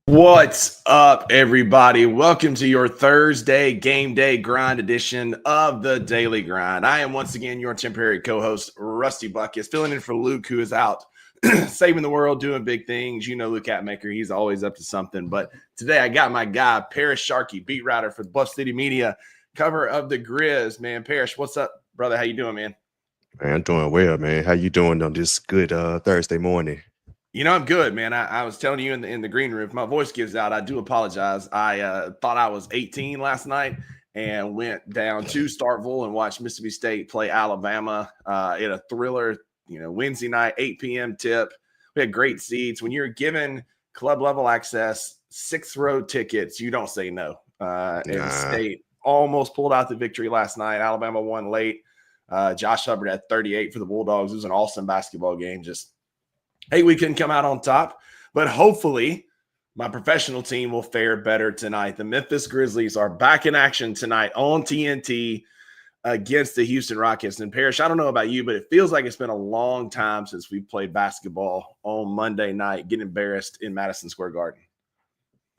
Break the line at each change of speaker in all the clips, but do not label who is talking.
What's up, everybody? Welcome to your Thursday game day grind edition of the Daily Grind. I am once again your temporary co-host, Rusty Buckets, filling in for Luke, who is out saving the world, doing big things. You know Luke Hatmaker, he's always up to something. But today I got my guy, Parrish Sharkey, beat writer for the Bluff City Media, cover of the Grizz. Man, Parrish, what's up, brother? How you doing, man?
Man, I'm doing well, man. How you doing on this good Thursday morning?
You know, I'm good, man. I was telling you in the green room, if my voice gives out, I do apologize. I thought I was 18 last night and went down to Starkville and watched Mississippi State play Alabama in a thriller, Wednesday night, 8 p.m. tip. We had great seats. When you're given club level access, 6th row tickets, you don't say no. And State almost pulled out the victory last night. Alabama won late. Josh Hubbard had 38 for the Bulldogs. It was an awesome basketball game. Hey, we couldn't come out on top, but hopefully my professional team will fare better tonight. The Memphis Grizzlies are back in action tonight on TNT against the Houston Rockets. And Parrish, I don't know about you, but it feels like it's been a long time since we played basketball on Monday night, getting embarrassed in Madison Square Garden.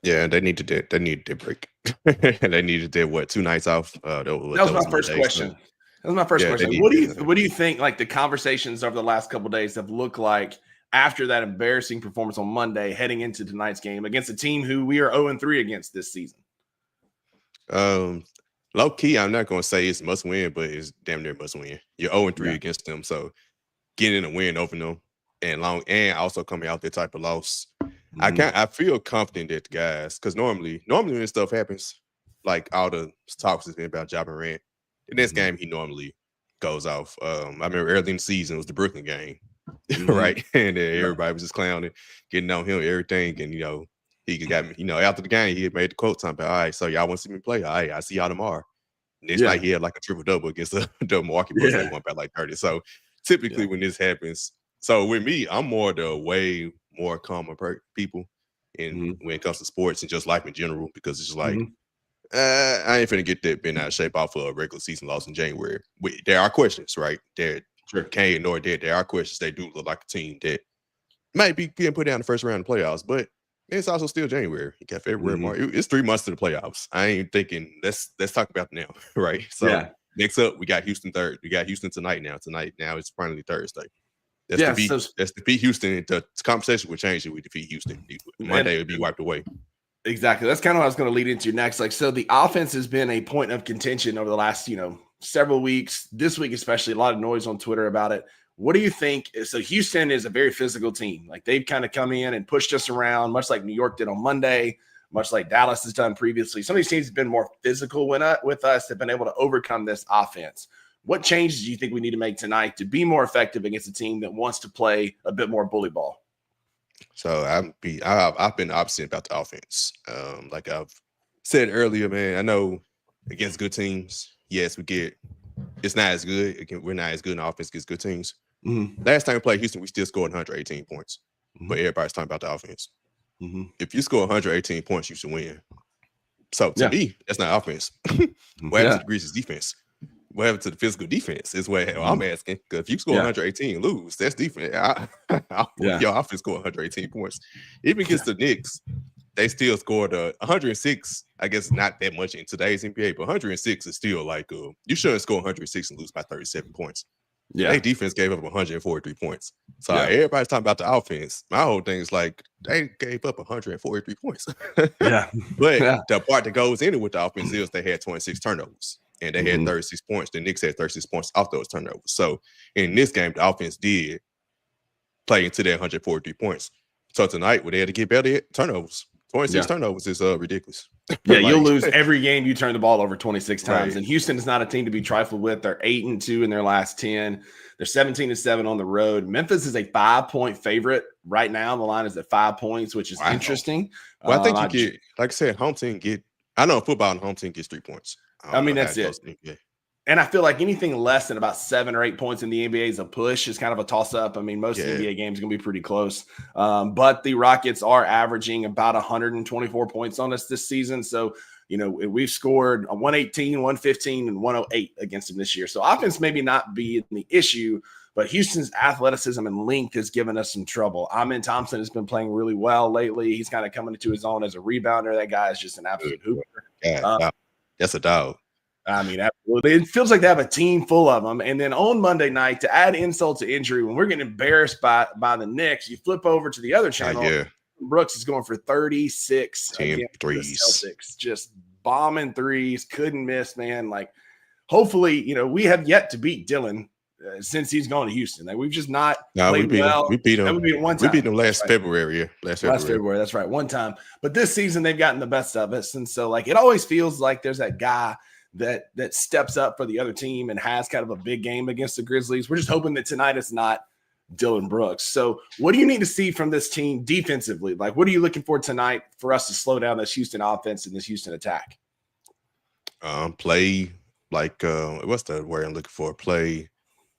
Yeah, they needed their break. They needed their 2 nights off.
That was my first question. That was my first question. What do you think like the conversations over the last couple of days have looked like after that embarrassing performance on Monday, heading into tonight's game against a team who we are 0-3 against this season?
Low key, I'm not going to say it's must win, but it's damn near must win. You're 0-3 against them, so getting a win over them and also coming out that type of loss. I feel confident that the guys, because normally when stuff happens, like all the talks has been about Ja Morant. In this game, he normally goes off. I remember early in the season, it was the Brooklyn game. Right, and everybody was just clowning, getting on him, everything, and he got me. After the game, he had made the quote talking about, "All right, so y'all want to see me play? All right, I see y'all tomorrow." And it's like he had like a triple double against the Milwaukee Bucks. They won by like 30. So typically when this happens, so with me, I'm more the way more common people, and when it comes to sports and just life in general, because it's just like I ain't finna get that bent out of shape off of a regular season loss in January. There are questions, right? Can't ignore that. There are questions. They do look like a team that might be getting put down the first round of playoffs, but it's also still January. You got February, March. It's 3 months to the playoffs. I ain't thinking let's talk about now, right? So next up, we got Houston third. We got Houston tonight now. Now it's finally Thursday. That's defeat Houston. The conversation would change if we defeat Houston. Monday would be wiped away.
Exactly. That's kind of what I was going to lead into next. So the offense has been a point of contention over the last, several weeks. This week, especially, a lot of noise on Twitter about it. What do you think? So Houston is a very physical team. Like they've kind of come in and pushed us around, much like New York did on Monday, much like Dallas has done previously. Some of these teams have been more physical with us, have been able to overcome this offense. What changes do you think we need to make tonight to be more effective against a team that wants to play a bit more bully ball?
So I've been opposite about the offense. Like I've said earlier, man, I know against good teams, yes, it's not as good. We're not as good in offense against good teams. Last time we played Houston, we still scored 118 points. But everybody's talking about the offense. If you score 118 points, you should win. So to me, that's not offense. What happens to the Grizzlies defense? What happened to the physical defense is what I'm asking. Because if you score 118 and lose, that's defense. Your offense score 118 points. Even against the Knicks, they still scored 106. I guess not that much in today's NBA, but 106 is still like you shouldn't score 106 and lose by 37 points. Their defense gave up 143 points. So everybody's talking about the offense. My whole thing is like they gave up 143 points. But the part that goes in it with the offense is they had 26 turnovers. And they had 36 points. The Knicks had 36 points off those turnovers. So in this game, the offense did play into that 143 points. So tonight, they had to get better at turnovers. 26 turnovers is ridiculous.
Yeah, you'll lose every game you turn the ball over 26 times. Right. And Houston is not a team to be trifled with. They're 8-2 in their last 10. They're 17-7 on the road. Memphis is a 5-point favorite right now. The line is at 5 points, which is interesting.
Well, I think you get, like I said, home team I know football and home team gets 3 points.
I mean, that's it. And I feel like anything less than about 7 or 8 points in the NBA is a push. It's kind of a toss-up. I mean, most NBA games are going to be pretty close. But the Rockets are averaging about 124 points on us this season. So, we've scored 118, 115, and 108 against them this year. So offense maybe not be the issue, but Houston's athleticism and length has given us some trouble. Amin Thompson has been playing really well lately. He's kind of coming into his own as a rebounder. That guy is just an absolute hooper.
Yeah, that's a dog.
I mean, absolutely. It feels like they have a team full of them. And then on Monday night, to add insult to injury, when we're getting embarrassed by the Knicks, you flip over to the other channel. Brooks is going for 36
threes.
Celtics, just bombing threes, couldn't miss, man. Like, hopefully, we have yet to beat Dylan since he's gone to Houston. Like, we've just not played well.
We beat him.
We beat him one time.
We beat him last February. Yeah, last
February. That's right. One time. But this season, they've gotten the best of us. And so, like, it always feels like there's that guy that steps up for the other team and has kind of a big game against the Grizzlies. We're just hoping that tonight it's not Dylan Brooks. So what do you need to see from this team defensively? Like, what are you looking for tonight for us to slow down this Houston offense and this Houston attack?
Play like what's the word I'm looking for?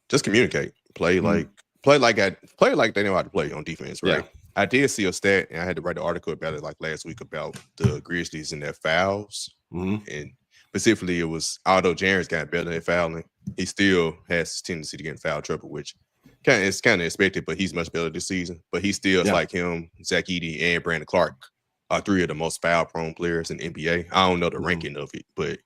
Just communicate. Play like they know how to play on defense, right? Yeah. I did see a stat, and I had to write an article about it like last week about the Grizzlies and their fouls. And specifically, it was although Jaren's got better at fouling, he still has this tendency to get in foul trouble, which it's kind of expected, but he's much better this season. But he still, like him, Zach Edey, and Brandon Clark are three of the most foul-prone players in the NBA. I don't know the ranking of it, but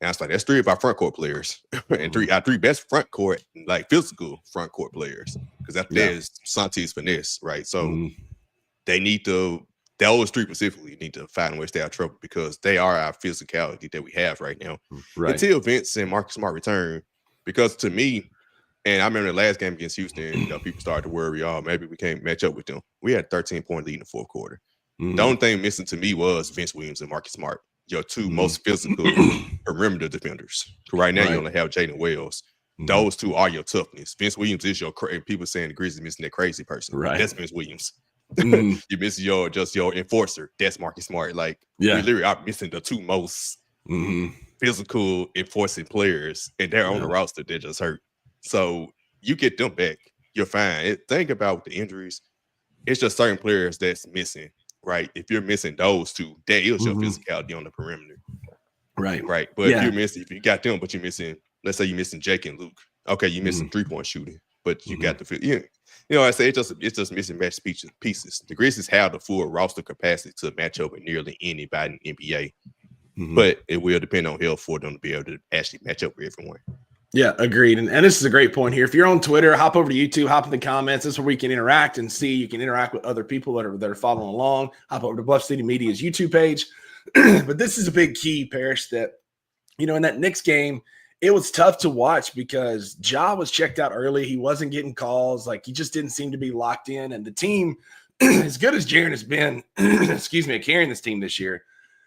it's like that's three of our front court players and our three best front court, like physical front court players, because that is Santi's finesse, right? So they need to. Those three specifically need to find a way to stay out of trouble because they are our physicality that we have right now. Right. Until Vince and Marcus Smart return, because to me, and I remember the last game against Houston, people started to worry, maybe we can't match up with them. We had a 13-point lead in the fourth quarter. The only thing missing to me was Vince Williams and Marcus Smart, your two most physical perimeter defenders. Right now, you only have Jaden Wells. Those two are your toughness. Vince Williams is your people saying the Grizzlies missing that crazy person. Right. That's Vince Williams. You miss your enforcer. That's Marcus Smart. Like we literally are missing the two most physical enforcing players, and they're on the roster. They're just hurt. So you get them back, you're fine. Think about the injuries. It's just certain players that's missing, right? If you're missing those two, that is your physicality on the perimeter. Right. But if you got them, but you're missing, let's say you're missing Jake and Luke. Okay, you're missing 3-point shooting, but you got the I say it's just missing match pieces. The Grizzlies have the full roster capacity to match up with nearly anybody in the NBA, but it will depend on health for them to be able to actually match up with everyone.
Yeah, agreed. And this is a great point here. If you're on Twitter, hop over to YouTube, hop in the comments. This is where we can interact and see. You can interact with other people that are following along. Hop over to Bluff City Media's YouTube page. But this is a big key, Parrish, that, in that Knicks game, it was tough to watch because Ja was checked out early. He wasn't getting calls. Like, he just didn't seem to be locked in. And the team, as good as Jaren has been, at carrying this team this year,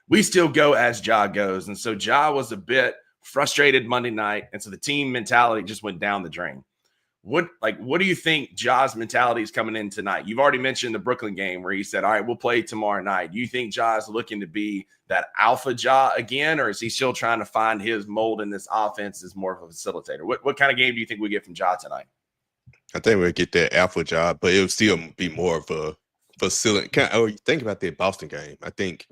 we still go as Ja goes. And so Ja was a bit frustrated Monday night. And so the team mentality just went down the drain. What do you think Ja's mentality is coming in tonight? You've already mentioned the Brooklyn game where he said, all right, we'll play tomorrow night. Do you think Ja is looking to be that alpha Ja again, or is he still trying to find his mold in this offense as more of a facilitator? What kind of game do you think we get from Ja tonight?
I think we'll get that alpha Ja, but it'll still be more of a facilitator. Think about that Boston game. I think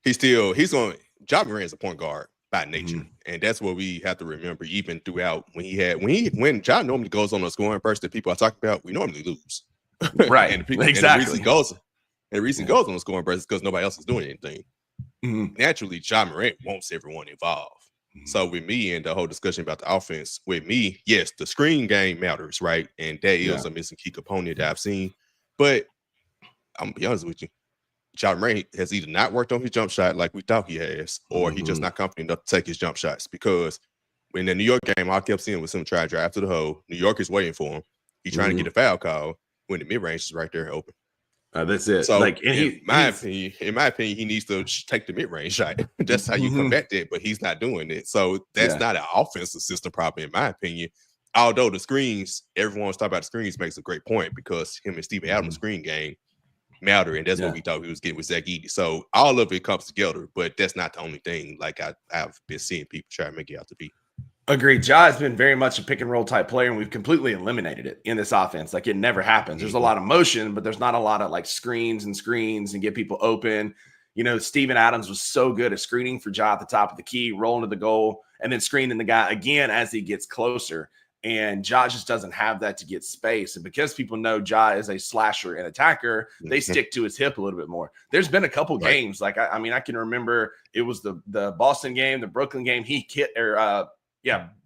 he's going – Ja Morant is a point guard by nature. And that's what we have to remember even throughout when Ja normally goes on a scoring burst that people are talking about, we normally lose.
Right.
Exactly. And the reason goes on a scoring burst is because nobody else is doing anything. Naturally, Ja Morant wants everyone involved. So with me and the whole discussion about the offense, with me, yes, the screen game matters, right? And that is a missing key component that I've seen. But I'm gonna be honest with you. Ja Morant has either not worked on his jump shot like we thought he has, or he just not confident enough to take his jump shots. Because in the New York game, all I kept seeing was him try to drive to the hole. New York is waiting for him. He's trying to get a foul call when the mid-range is right there open.
That's it.
So, in my opinion, he needs to take the mid-range shot. That's how you combat that, but he's not doing it. So that's not an offensive system problem, in my opinion. Although the screens, everyone's talking about the screens makes a great point because him and Steven Adams' screen game matter, and that's what we thought we was getting with Zach Edey. So all of it comes together, but that's not the only thing. Like I've been seeing people try to make it out to be.
Agreed. Ja has been very much a pick and roll type player, and we've completely eliminated it in this offense. Like, it never happens. There's a lot of motion, but there's not a lot of like screens and get people open. Steven Adams was so good at screening for Ja at the top of the key, rolling to the goal, and then screening the guy again as he gets closer. And Ja just doesn't have that to get space. And because people know Ja is a slasher and attacker, they stick to his hip a little bit more. There's been a couple games, like I mean, I can remember it was the Boston game, the Brooklyn game. He hit,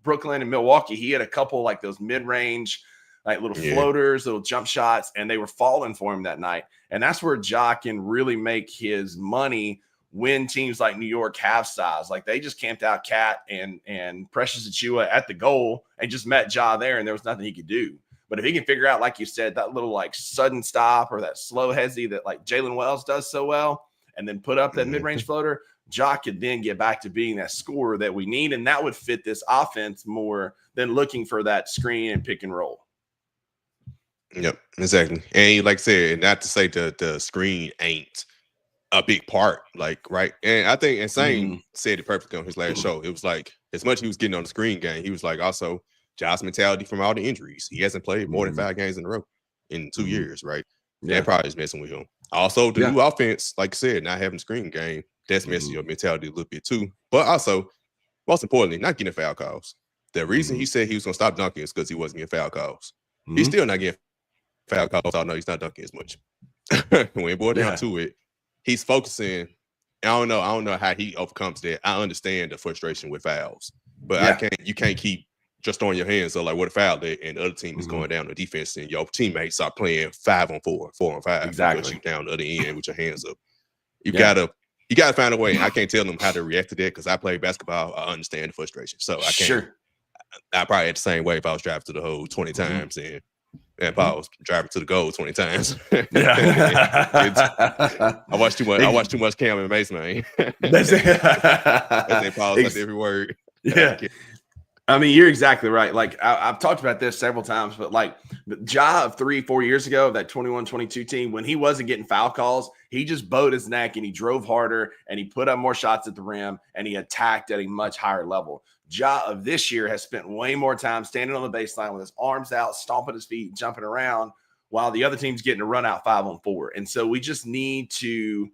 Brooklyn and Milwaukee. He had a couple like those mid-range, like little floaters, little jump shots, and they were falling for him that night. And that's where Ja can really make his money when teams like New York have size. Like they just camped out Cat and Precious Achiuwa at the goal and just met Ja there, and there was nothing he could do. But if he can figure out, like you said, that little like sudden stop or that slow hezzy that like Jalen Wells does so well, and then put up that mid-range floater, Ja could then get back to being that scorer that we need, and that would fit this offense more than looking for that screen and pick and roll.
Yep, exactly. And like I said, not to say the screen ain't a big part, like, right? And I think Insane said it perfectly on his last show. It was like, as much as he was getting on the screen game, he was like, also Ja's mentality from all the injuries. He hasn't played more than 5 games in a row in 2 years, right? That probably is messing with him. Also, the new offense, like I said, not having screen game, that's messing your mentality a little bit too. But also, most importantly, not getting foul calls. The reason he said he was going to stop dunking is because he wasn't getting foul calls. He's still not getting foul calls. I know he's not dunking as much. When it boiled down to it, he's focusing. I don't know how he overcomes that. I understand the frustration with fouls, but you can't keep just throwing your hands up like what a foul did, and the other team is going down the defense, and your teammates are playing 5-on-4, 4-on-5.
Exactly.
You down the other end with your hands up. You gotta find a way. I can't tell them how to react to that because I play basketball. I understand the frustration, so I can't. I probably had the same way if I was driving to the hole 20 times and if I was driving to the goal 20 times. I watched too much. I watched too much Cam and Mace, man. That's every word.
Yeah. I mean, you're exactly right. Like I've talked about this several times, but like the Ja of 3-4 years ago, that 21-22 team, when he wasn't getting foul calls, he just bowed his neck and he drove harder and he put up more shots at the rim and he attacked at a much higher level. Ja of this year has spent way more time standing on the baseline with his arms out, stomping his feet, jumping around, while the other team's getting a run out 5-on-4. And so we just need to,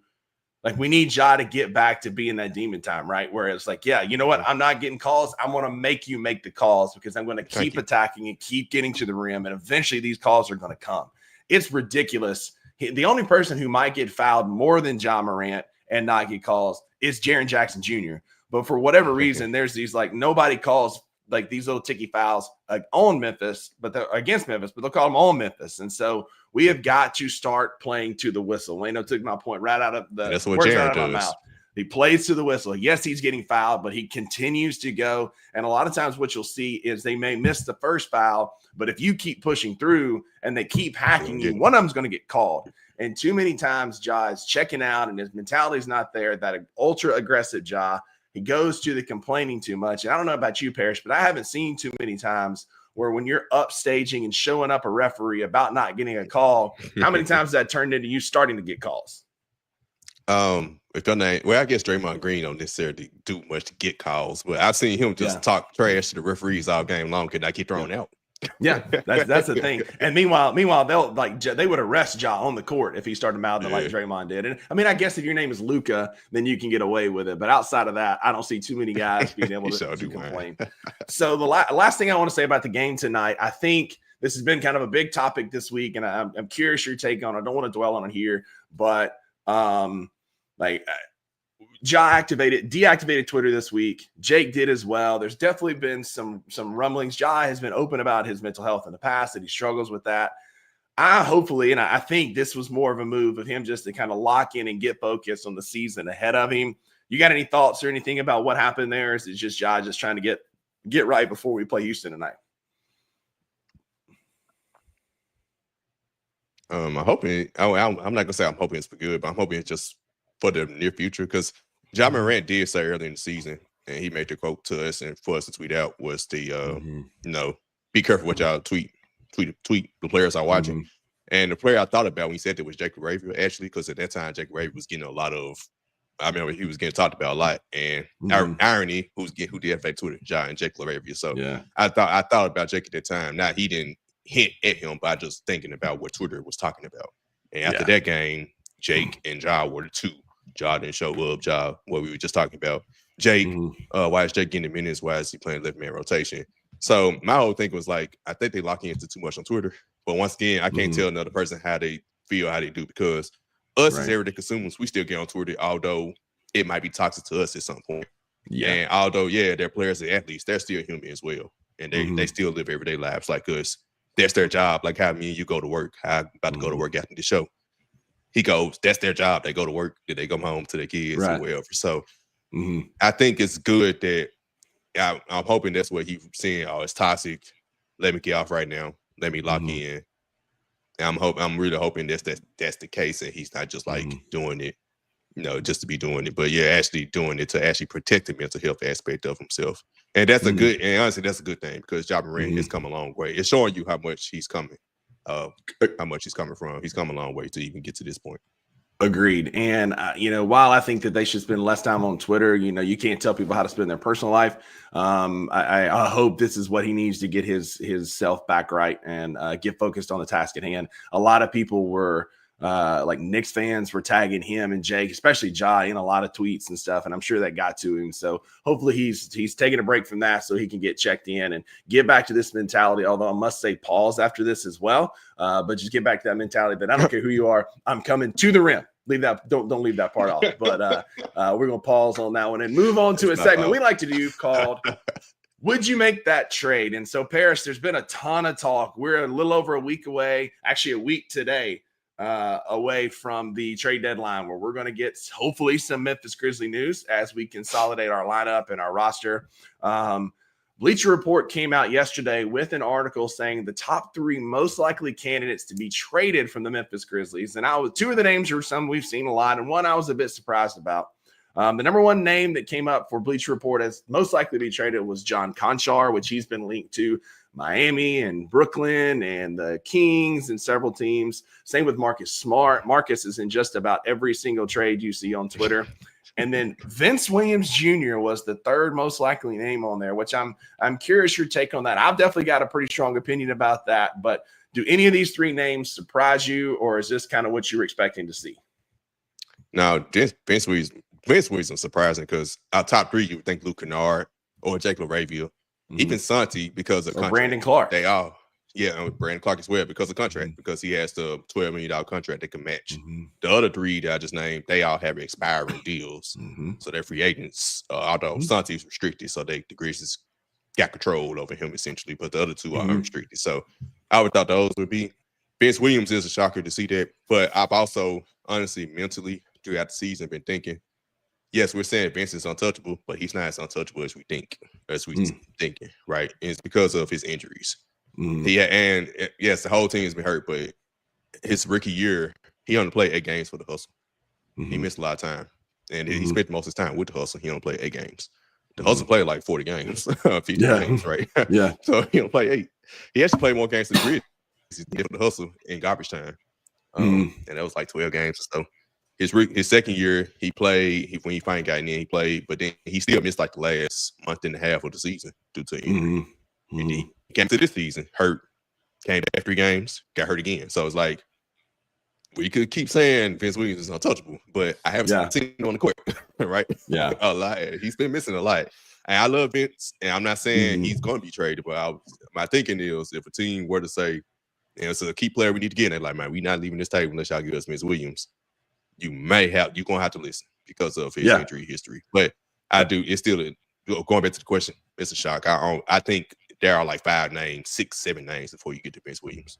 like, we need Ja to get back to being that demon time, right? Where it's like, yeah, you know what? I'm not getting calls. I'm going to make you make the calls because I'm going to keep attacking and keep getting to the rim. And eventually these calls are going to come. It's ridiculous. The only person who might get fouled more than Ja Morant and not get calls is Jaren Jackson Jr. But for whatever reason, there's these like nobody calls like these little ticky fouls like on Memphis, but they're against Memphis, but they'll call them on Memphis. And so we have got to start playing to the whistle. Leno took my point right out of the
that's what Jaren does.
My mouth. He plays to the whistle. Yes, he's getting fouled, but he continues to go. And a lot of times what you'll see is they may miss the first foul, but if you keep pushing through and they keep hacking you, one of them's going to get called. And too many times Ja is checking out and his mentality is not there, that ultra aggressive Ja. He goes to the complaining too much. And I don't know about you, Parrish, but I haven't seen too many times where when you're upstaging and showing up a referee about not getting a call, how many times has that turned into you starting to get calls?
If your name, well, I guess Draymond Green don't necessarily do much to get calls, but I've seen him just talk trash to the referees all game long and not get thrown out.
Yeah, that's the thing. And meanwhile, they'll like they would arrest Ja on the court if he started mouthing like Draymond did. And I mean, I guess if your name is Luka, then you can get away with it. But outside of that, I don't see too many guys being able to complain. So the last thing I want to say about the game tonight, I think this has been kind of a big topic this week, and I'm curious your take on it. I don't want to dwell on it here, but Ja deactivated Twitter this week. Jake did as well. There's definitely been some rumblings. Ja has been open about his mental health in the past, that he struggles with that. I think this was more of a move of him just to kind of lock in and get focused on the season ahead of him. You got any thoughts or anything about what happened there? Is it just Ja just trying to get right before we play Houston tonight?
I'm hoping. I'm not gonna say I'm hoping it's for good, but I'm hoping it's just for the near future because Ja Morant did say early in the season, and he made the quote to us and for us to tweet out was the be careful what y'all tweet the players are watching. And the player I thought about when he said that was Jake LaRavia, actually, because at that time Jake LaRavia was getting a lot of. I remember he was getting talked about a lot, and irony who deactivated Twitter, Ja and Jake LaRavia. So I thought about Jake at that time. Now he didn't hint at him by just thinking about what Twitter was talking about. And after that game, Jake and Ja were the two. Ja didn't show up. Ja, what we were just talking about. Jake, why is Jake getting the minutes? Why is he playing left man rotation? So my whole thing was like, I think they lock into too much on Twitter. But once again, I can't
Mm-hmm.
tell another person how they feel, how they do, because us as
Right.
everyday consumers, we still get on Twitter, although it might be toxic to us at some point.
Yeah.
And although, they're players and athletes, they're still human as well. And they still live everyday lives like us. That's their job. Like how me and you go to work. How I'm about to go to work after the show. He goes, that's their job. They go to work, then they come home to their kids or whatever. So I think it's good that I'm hoping that's what he's saying. Oh, it's toxic. Let me get off right now. Let me lock in. And I'm really hoping that's the case, and he's not just like doing it, just to be doing it. But actually doing it to actually protect the mental health aspect of himself. And that's and honestly, that's a good thing, because Ja Morant has come a long way. It's showing you how much he's coming, how much he's coming from. He's come a long way to even get to this point.
Agreed. And, while I think that they should spend less time on Twitter, you can't tell people how to spend their personal life. I hope this is what he needs to get his self back right and get focused on the task at hand. A lot of people were like Knicks fans were tagging him and Jake, especially Ja, in a lot of tweets and stuff. And I'm sure that got to him. So hopefully he's taking a break from that so he can get checked in and get back to this mentality. Although I must say pause after this as well. But just get back to that mentality that I don't care who you are, I'm coming to the rim. Leave that, don't leave that part off. But we're gonna pause on that one and move on to a segment we like to do called Would You Make That Trade? And so, Paris, there's been a ton of talk. We're a little over a week away, actually a week today, away from the trade deadline, where we're going to get hopefully some Memphis Grizzly news as we consolidate our lineup and our roster. Bleacher Report came out yesterday with an article saying the top 3 most likely candidates to be traded from the Memphis Grizzlies. And 2 of the names are some we've seen a lot, and one I was a bit surprised about. The number one name that came up for Bleacher Report as most likely to be traded was John Conchar, which he's been linked to Miami and Brooklyn and the Kings and several teams. Same with Marcus Smart. Marcus is in just about every single trade you see on Twitter. And then Vince Williams Jr. was the 3rd most likely name on there, which I'm curious your take on that. I've definitely got a pretty strong opinion about that. But do any of these 3 names surprise you, or is this kind of what you were expecting to see?
Now, Vince Williams is surprising, because our top 3, you would think Luke Kennard or Jake LaRavia, even Santi, because of contract.
Brandon Clark.
They all. Yeah, Brandon Clark as well, because of contract, because he has the $12 million contract they can match. The other 3 that I just named, they all have expiring deals. So they're free agents, although Santi's restricted, so the Grizzlies got control over him essentially, but the other 2 are unrestricted. So I would thought those would be. Vince Williams is a shocker to see that, but I've also honestly mentally throughout the season been thinking, yes, we're saying Vince is untouchable, but he's not as untouchable as we think, thinking, right? And it's because of his injuries. And yes, the whole team has been hurt, but his rookie year, he only played 8 games for the Hustle. He missed a lot of time, and he spent most of his time with the Hustle. He only played 8 games. The Hustle played like 40 games, 50 games, right? So he only played 8. He actually played more games than the Grizzlies did for the Hustle in garbage time, and that was like 12 games or so. His second year, he played. When he finally got in, he played, but then he still missed like the last month and a half of the season due to injury. And he came to this season hurt, came back 3 games, got hurt again. So it's like we could keep saying Vince Williams is untouchable, but I haven't seen him on the court, right? A lot. He's been missing a lot. And I love Vince, and I'm not saying he's going to be traded, but my thinking is, if a team were to say, it's a key player we need to get, and they're like, man, we're not leaving this table unless y'all give us Vince Williams, you're going to have to listen because of his injury history. But it's still going back to the question, it's a shock. I think there are like 5 names, 6, 7 names before you get to Vince Williams.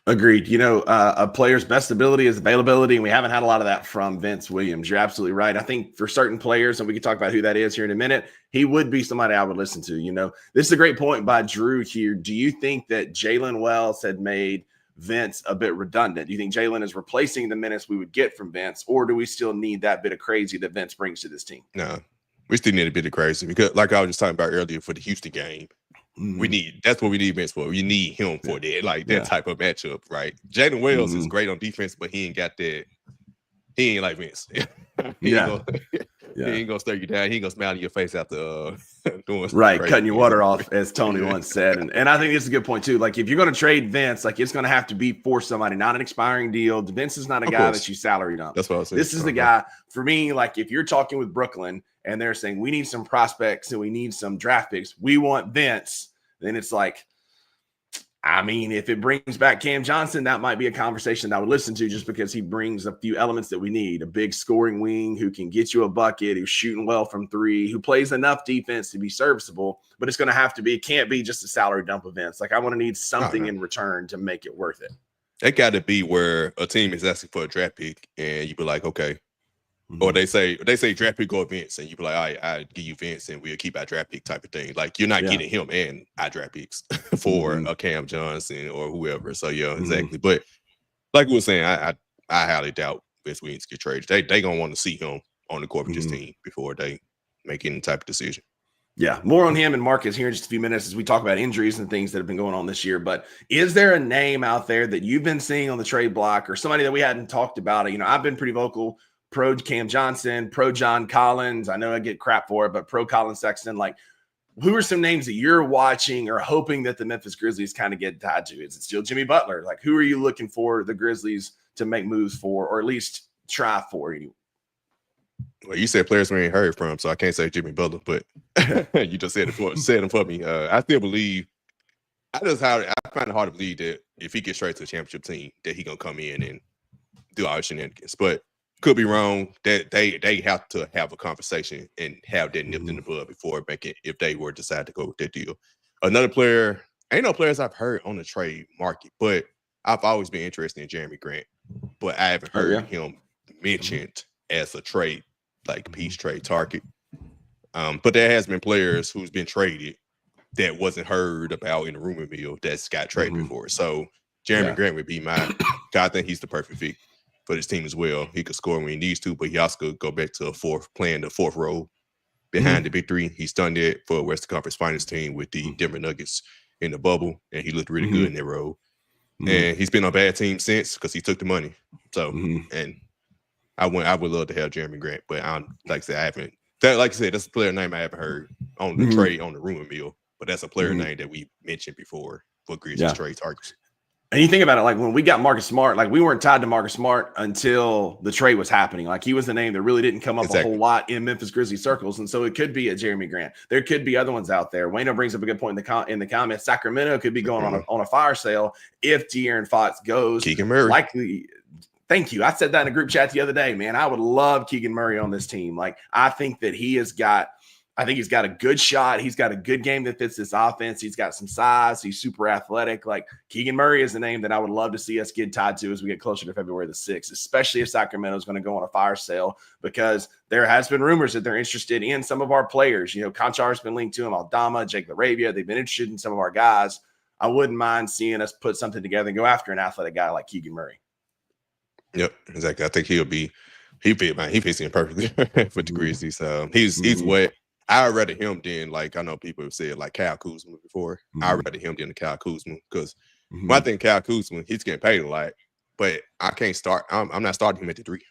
Agreed. A player's best ability is availability, and we haven't had a lot of that from Vince Williams. You're absolutely right. I think for certain players, and we can talk about who that is here in a minute, he would be somebody I would listen to. This is a great point by Drew here. Do you think that Jalen Wells had made Vince a bit redundant? Do you think Jalen is replacing the minutes we would get from Vince, or do we still need that bit of crazy that Vince brings to this team?
No, we still need a bit of crazy, because like I was just talking about earlier for the Houston game, that's what we need Vince for. You need him for that, like that type of matchup, right? Jalen Wells is great on defense, but he ain't got that. He ain't like Vince. He ain't gonna stare you down. He ain't gonna smile in your face after doing
right, cutting your water off, as Tony once said. And I think it's a good point too. Like, if you're gonna trade Vince, like, it's gonna have to be for somebody, not an expiring deal. Vince is not a guy that you salary dump.
That's what I was saying.
This is the guy for me. Like, if you're talking with Brooklyn and they're saying we need some prospects and we need some draft picks, we want Vince. then it's like, I mean, if it brings back Cam Johnson, that might be a conversation I would listen to just because he brings a few elements that we need. A big scoring wing who can get you a bucket, who's shooting well from three, who plays enough defense to be serviceable, but it's going to have to be, it can't be just a salary dump events. Like I want to need something in return to make it worth it.
It got to be where a team is asking for a draft pick and you be like, okay. Or they say draft pick or Vince, and you be like, all right, I give you Vince, and we'll keep our draft pick type of thing. Like you're not getting him and our draft picks for a Cam Johnson or whoever. So yeah, exactly. But like we were saying, I highly doubt Vince Williams get traded. They gonna want to see him on the court with his team before they make any type of decision.
Yeah, more on him and Marcus here in just a few minutes as we talk about injuries and things that have been going on this year. But is there a name out there that you've been seeing on the trade block or somebody that we hadn't talked about? You know, I've been pretty vocal. Pro Cam Johnson, pro John Collins. I know I get crap for it, but pro Colin Sexton. Like, who are some names that you're watching or hoping that the Memphis Grizzlies kind of get tied to? Is it still Jimmy Butler? Like, who are you looking for the Grizzlies to make moves for, or at least try for?
Well, you said players we ain't heard from, so I can't say Jimmy Butler, but you just said it for me. I still believe. I find it hard to believe that if he gets straight to the championship team, that he gonna come in and do all the shenanigans, but. Could be wrong. That they have to have a conversation and have that nipped in the bud before making if they were decide to go with that deal. Another player, ain't no players I've heard on the trade market, but I've always been interested in Jeremy Grant, but I haven't heard him mentioned as a trade, like piece trade target. But there has been players who's been traded that wasn't heard about in the rumor mill that's got traded before. So Jeremy Grant would be my guy. I think he's the perfect fit for this team as well. He could score when he needs to, but he also could go back to playing the fourth role behind the big three. He's done that for a Western Conference Finals team with the Denver Nuggets in the bubble, and he looked really good in that role. And he's been on a bad team since because he took the money. So, and I would love to have Jeremy Grant, but like I said, I haven't. Like I said, that's a player name I haven't heard on the trade on the rumor mill, but that's a player name that we mentioned before for Grizzlies trade targets.
And you think about it, like when we got Marcus Smart, like we weren't tied to Marcus Smart until the trade was happening. Like he was the name that really didn't come up a whole lot in Memphis Grizzlies circles. And so it could be a Jeremy Grant. There could be other ones out there. Wayno brings up a good point in the comments. Sacramento could be going on a fire sale if De'Aaron Fox goes.
Keegan Murray.
Likely. Thank you. I said that in a group chat the other day, man. I would love Keegan Murray on this team. Like I think he's got a good shot. He's got a good game that fits this offense. He's got some size. He's super athletic. Like Keegan Murray is a name that I would love to see us get tied to as we get closer to February the 6th, especially if Sacramento is going to go on a fire sale, because there has been rumors that they're interested in some of our players. You know, Conchar has been linked to him, Aldama, Jake LaRavia. They've been interested in some of our guys. I wouldn't mind seeing us put something together and go after an athletic guy like Keegan Murray.
Yep, exactly. I think he fits in perfectly for the Grizzlies. He's what I'd rather him than, like, I know people have said like Kyle Kuzma before. I'd rather him than Kyle Kuzma because one thing, Kyle Kuzma, he's getting paid a lot, but I can't start. I'm not starting him at the three.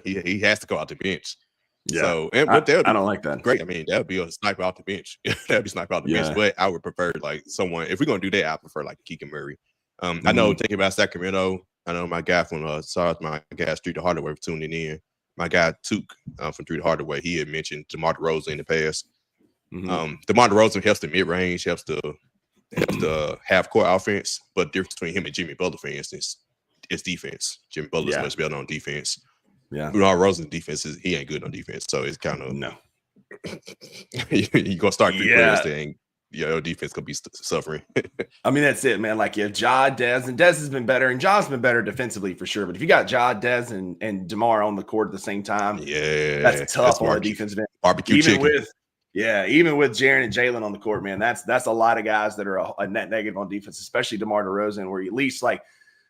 he has to go out the bench. Yeah. So
I don't like that.
Great. I mean, that would be a sniper off the bench. That'd be sniper off the bench. But I would prefer like someone. If we're gonna do that, I prefer like Keegan Murray. I know thinking about Sacramento. I know my guy from my guy Street to Hardaway for tuning in. My guy Took from Street to Hardaway. He had mentioned DeMar DeRozan in the past. DeMar DeRozan helps the mid range, helps the half court offense. But the difference between him and Jimmy Butler, for instance, is defense. Jimmy Butler's much better on defense. Yeah, DeMar DeRozan's defense he ain't good on defense, so it's kind of you gonna start three players that ain't. Your defense could be suffering.
I mean, that's it, man. Like if Ja, Dez, and Dez has been better, and Ja's been better defensively for sure. But if you got Ja, Dez, and DeMar on the court at the same time, that's tough on the defensive end.
Barbecue chicken.
Even with Jaren and Jalen on the court, man, that's a lot of guys that are a net negative on defense, especially DeMar DeRozan, where at least like,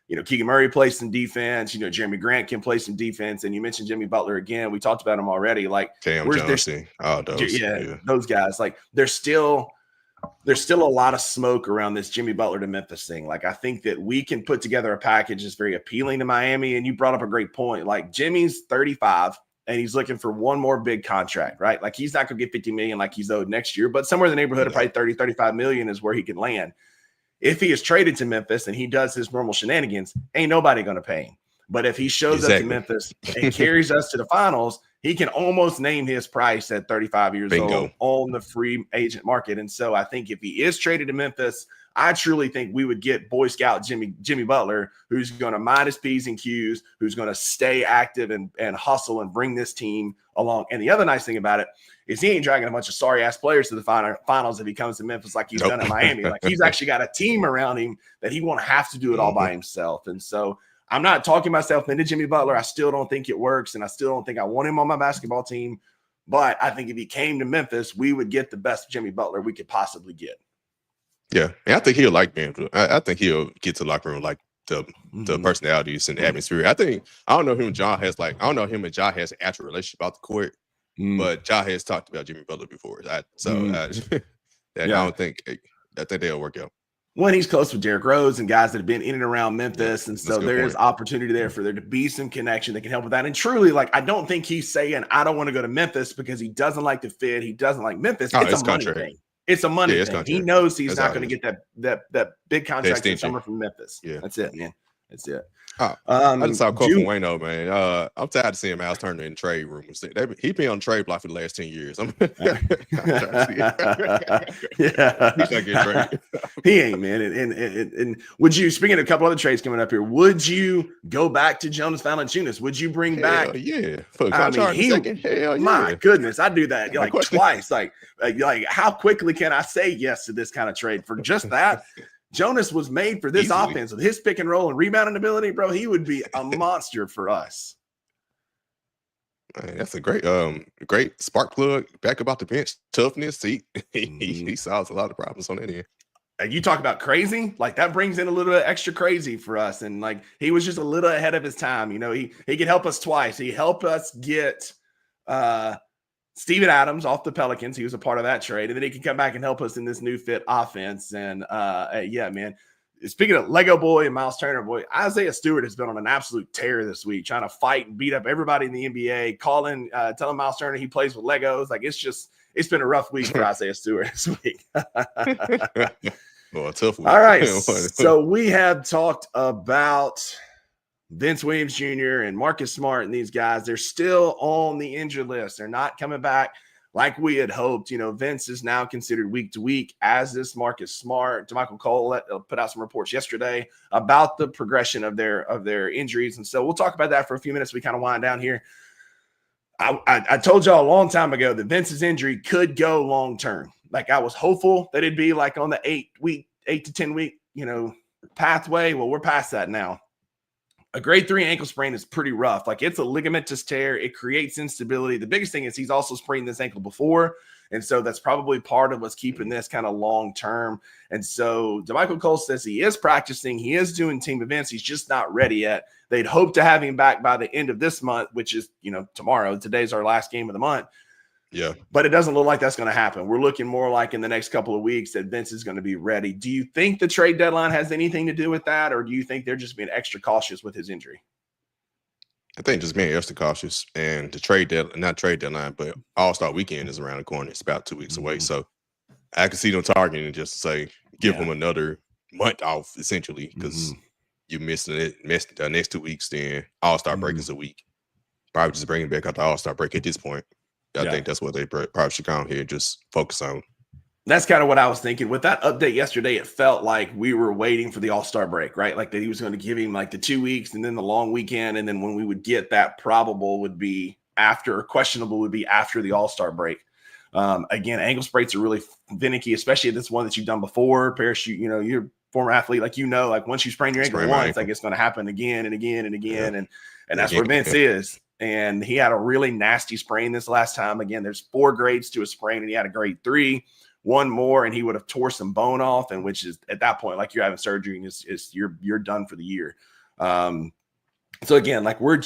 you know, Keegan Murray plays some defense. You know, Jeremy Grant can play some defense, and you mentioned Jimmy Butler again. We talked about him already. Like
Cam Johnson,
those guys. Like there's still a lot of smoke around this Jimmy Butler to Memphis thing. Like, I think that we can put together a package that's very appealing to Miami. And you brought up a great point. Like, Jimmy's 35 and he's looking for one more big contract, right? Like, he's not going to get $50 million like he's owed next year, but somewhere in the neighborhood of probably 30, 35 million is where he can land. If he is traded to Memphis and he does his normal shenanigans, ain't nobody going to pay him. But if he shows up to Memphis and carries us to the finals, he can almost name his price at 35 years
Bingo.
old on the free agent market. And so I think if he is traded to Memphis, I truly think we would get Boy Scout Jimmy Butler, who's going to mind his P's and Q's, who's going to stay active and hustle and bring this team along. And the other nice thing about it is he ain't dragging a bunch of sorry-ass players to the finals if he comes to Memphis like he's done in Miami. Like, he's actually got a team around him that he won't have to do it all by himself. And so I'm not talking myself into Jimmy Butler. I still don't think it works, and I still don't think I want him on my basketball team. But I think if he came to Memphis, we would get the best Jimmy Butler we could possibly get.
Yeah, and I think he'll like being. I think he'll get to the locker room like the personalities and the atmosphere. I don't know him and Ja has an actual relationship about the court, but Ja has talked about Jimmy Butler before. I think they'll work out.
When he's close with Derrick Rose and guys that have been in and around Memphis. And so there is opportunity there for there to be some connection that can help with that. And truly, like, I don't think he's saying, I don't want to go to Memphis because he doesn't like the fit. He doesn't like Memphis. It's a money thing. It's a money thing. He knows he's not going to get that big contract this summer from Memphis. Yeah. That's it, man. That's it.
I just saw a quote from Wayno, man. I'm tired of seeing Miles Turner in the trade room. He been on the trade block for the last 10 years. I'm trying to see.
Yeah,
he's not getting traded.
He ain't, man. And would you, speaking of a couple other trades coming up here, would you go back to Jonas Valanciunas? Would you bring back?
Yeah.
My goodness, I do that like twice. Like how quickly can I say yes to this kind of trade for just that? Jonas was made for this offense with his pick and roll and rebounding ability, bro. He would be a monster for us.
Man, that's a great spark plug. Back about the bench, toughness. He solves a lot of problems on that end.
And you talk about crazy, like that brings in a little bit extra crazy for us. And like he was just a little ahead of his time. You know, he could help us twice. He helped us get Steven Adams off the Pelicans. He was a part of that trade. And then he can come back and help us in this new fit offense. And yeah, man. Speaking of Lego boy and Miles Turner boy, Isaiah Stewart has been on an absolute tear this week, trying to fight and beat up everybody in the NBA, telling Miles Turner he plays with Legos. Like it's been a rough week for Isaiah Stewart this week.
Well, a tough week.
All right. So we have talked about Vince Williams Jr. and Marcus Smart and these guys. They're still on the injured list. They're not coming back like we had hoped. You know, Vince is now considered week to week, as is Marcus Smart. DeMichael Cole put out some reports yesterday about the progression of their injuries. And so we'll talk about that for a few minutes. We kind of wind down here. I told y'all a long time ago that Vince's injury could go long term. Like I was hopeful that it'd be like on the 8 to 10 week, pathway. Well, we're past that now. A grade 3 ankle sprain is pretty rough. Like it's a ligamentous tear. It creates instability. The biggest thing is he's also sprained this ankle before. And so that's probably part of what's keeping this kind of long term. And so DeMichael Cole says he is practicing. He is doing team events. He's just not ready yet. They'd hope to have him back by the end of this month, which is, tomorrow. Today's our last game of the month.
Yeah.
But it doesn't look like that's going to happen. We're looking more like in the next couple of weeks that Vince is going to be ready. Do you think the trade deadline has anything to do with that? Or do you think they're just being extra cautious with his injury?
I think just being extra cautious, and the not trade deadline, but All-Star weekend is around the corner. It's about 2 weeks away. So I can see them targeting and just say, give him another month off, essentially, because you missed the next 2 weeks, then All-Star break is a week. Probably just bring him back out the All-Star break at this point. I think that's what they probably should come here and just focus on.
That's kind of what I was thinking. With that update yesterday, it felt like we were waiting for the All-Star break, right? Like that he was going to give him like the 2 weeks and then the long weekend. And then when we would get that, probable would be after, or questionable would be after the All-Star break. Again, ankle sprains are really finicky, especially if it's one that you've done before. Parachute, you're a former athlete, like once you sprain your ankle once, like it's going to happen again and again and again. Yeah. And that's where Vince is. And he had a really nasty sprain this last time. Again, there's 4 grades to a sprain, and he had a grade 3, one more, and he would have tore some bone off. And which is at that point, like you're having surgery, and you're done for the year. So again, like we're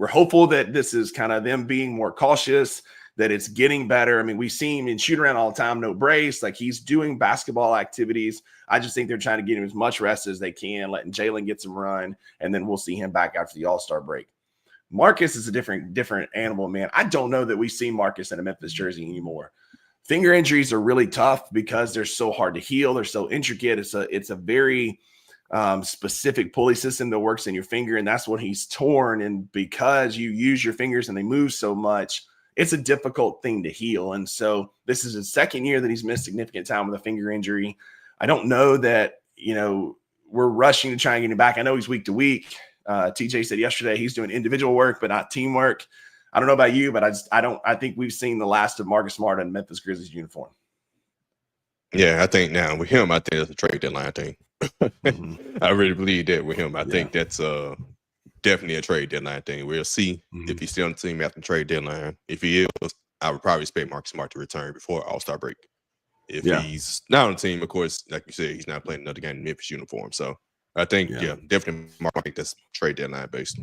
hopeful that this is kind of them being more cautious, that it's getting better. I mean, we see him in shoot around all the time, no brace. Like he's doing basketball activities. I just think they're trying to get him as much rest as they can, letting Jalen get some run, and then we'll see him back after the All-Star break. Marcus is a different animal, man. I don't know that we see Marcus in a Memphis jersey anymore. Finger injuries are really tough because they're so hard to heal. They're so intricate. It's a very specific pulley system that works in your finger, and that's what he's torn. And because you use your fingers and they move so much, it's a difficult thing to heal. And so this is his second year that he's missed significant time with a finger injury. I don't know that, we're rushing to try and get him back. I know he's week to week. TJ said yesterday he's doing individual work, but not teamwork. I don't know about you, but I think we've seen the last of Marcus Smart in Memphis Grizzlies uniform.
Yeah, I think now with him, I think that's a trade deadline thing. I really believe that with him. I think that's definitely a trade deadline thing. We'll see if he's still on the team after the trade deadline. If he is, I would probably expect Marcus Smart to return before All-Star break. If he's not on the team, of course, like you said, he's not playing another game in Memphis uniform. So I think, definitely Mark that's trade deadline based.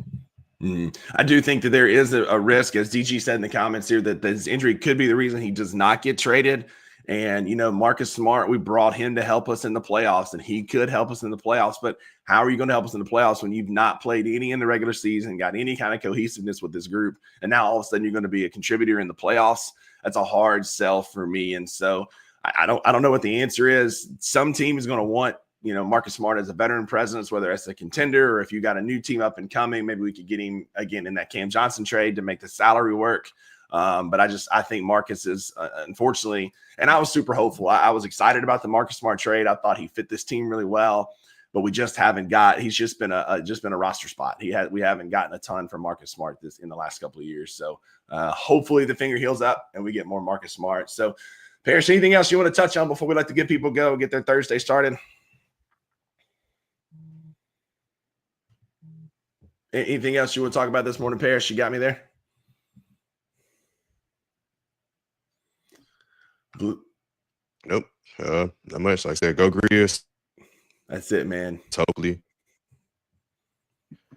I do think that there is a risk, as DG said in the comments here, that his injury could be the reason he does not get traded. And, Marcus Smart, we brought him to help us in the playoffs, and he could help us in the playoffs. But how are you going to help us in the playoffs when you've not played any in the regular season, got any kind of cohesiveness with this group, and now all of a sudden you're going to be a contributor in the playoffs? That's a hard sell for me. And so I don't know what the answer is. Some team is going to want, Marcus Smart as a veteran presence, whether it's a contender or if you got a new team up and coming, maybe we could get him again in that Cam Johnson trade to make the salary work. But I think Marcus is unfortunately, and I was super hopeful. I was excited about the Marcus Smart trade. I thought he fit this team really well, but we just haven't he's just been a roster spot. We haven't gotten a ton from Marcus Smart in the last couple of years. So hopefully the finger heals up and we get more Marcus Smart. So Parrish, anything else you want to touch on before we let the good people go, get their Thursday started? Anything else you want to talk about this morning, Parrish? You got me there?
Nope. Not much. Like I said, go Grizzlies.
That's it, man.
Totally.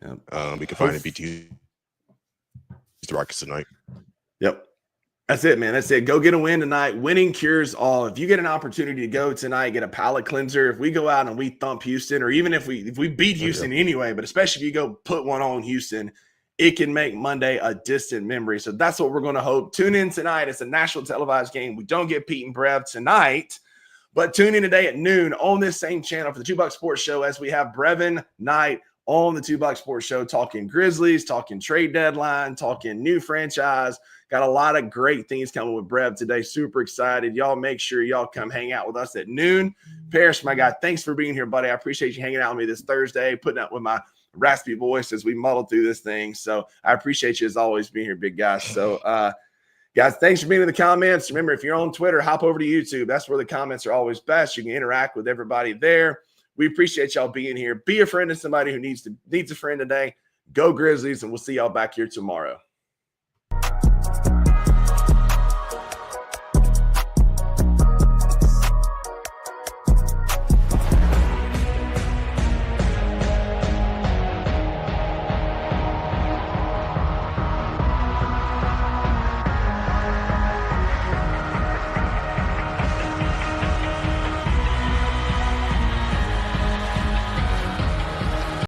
Yep.
We can finally beat the Rockets tonight.
Yep. That's it, man. That's it. Go get a win tonight. Winning cures all. If you get an opportunity to go tonight, get a palate cleanser. If we go out and we thump Houston, or even if we beat Houston anyway, but especially if you go put one on Houston, it can make Monday a distant memory. So that's what we're going to hope. Tune in tonight. It's a national televised game. We don't get Pete and Brev tonight, but tune in today at noon on this same channel for the 2 Buck Sports Show as we have Brevin Knight on the 2 Buck Sports Show talking Grizzlies, talking trade deadline, talking new franchise. Got a lot of great things coming with Brev today. Super excited. Y'all make sure y'all come hang out with us at noon. Parrish, my guy, thanks for being here, buddy. I appreciate you hanging out with me this Thursday, putting up with my raspy voice as we muddle through this thing. So I appreciate you as always being here, big guys. So guys, thanks for being in the comments. Remember, if you're on Twitter, hop over to YouTube. That's where the comments are always best. You can interact with everybody there. We appreciate y'all being here. Be a friend to somebody who needs a friend today. Go Grizzlies, and we'll see y'all back here tomorrow.